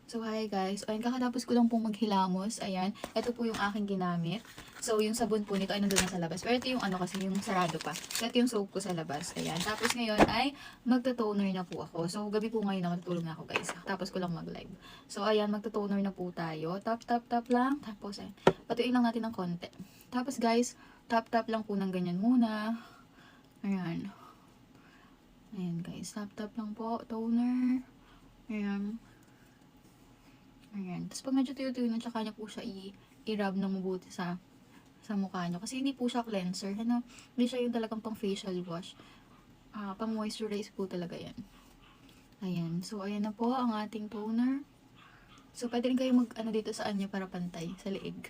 So, hi guys. Ayan, kakatapos ko lang pong maghilamos. Ayan, ito po yung aking ginamit. So, yung sabon po nito ay nandun na sa labas. Pero ito yung ano kasi, yung sarado pa. Ito yung soap ko sa labas. Ayan. Tapos ngayon ay magta-toner na po ako. So, gabi po ngayon nakatulog na ako guys. Tapos ko lang mag-live. So, ayan, magta-toner na po tayo. Tap, tap, tap lang. Tapos, ayan, patuin lang natin ng konti. Tapos guys, tap, tap lang po ng ganyan muna. Ayan. Ayan guys, tap, tap lang po. Toner. Ayan. Ayan. Tapos pag medyo tuyo-tuyo na, tsaka niya po siya i-rub ng mabuti sa mukha niyo. Kasi hindi po siya cleanser. Ano, hindi siya yung talagang pang facial wash. Pang moisturize po talaga yan. Ayan. So, ayan na po ang ating toner. So, pwede rin kayo mag-ano dito sa anyo para pantay sa leeg.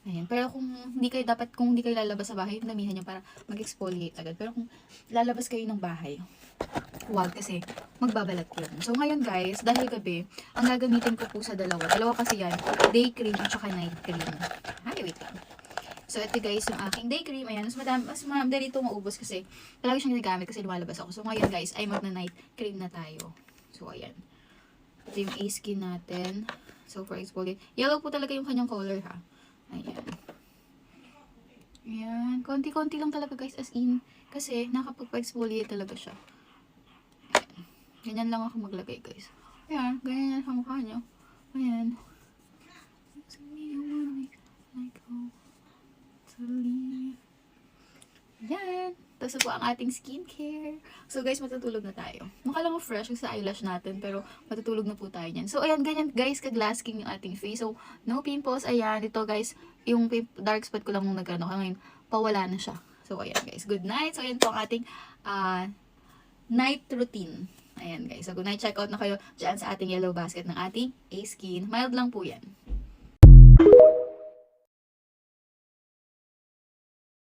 Ayan. Pero kung hindi kayo lalabas sa bahay, damihan niyo para mag-exfoliate agad. Pero kung lalabas kayo ng bahay, huwag kasi magbabalat yun. So, ngayon guys, dahil gabi, ang gagamitin ko po sa dalawa kasi yan, day cream at saka night cream. Ay, wait lang. So, ito guys, yung aking day cream. Ayan, mas madali ito maubos kasi talaga siyang ginagamit kasi lumalabas ako. So, ngayon guys, ay magna-night cream na tayo. So, ayan. Ito yung A-Skin natin. So, for exfoliate. Yellow po talaga yung kanyang color ha. Ayan. Ayan. Konti-konti lang talaga guys, as in. Kasi, nakapag-exfoliate talaga siya. Ganyan lang ako maglagay guys. Ayan, ganyan yan sa mukha nyo. Ayan. Ayan. Tapos po ang ating skincare. So guys, matutulog na tayo. Mukha lang fresh sa eyelash natin, pero matutulog na po tayo niyan. So ayan, ganyan guys, ka-glass skin yung ating face. So, no pimples. Ayan, dito guys, yung dark spot ko lang nung nagano. Ngayon, pawala na siya. So ayan guys, good night. So ayan po ang ating night routine. Ayan guys. So, good night. Check out na kayo dyan sa ating yellow basket ng ating A-Skin. Mild lang po yan.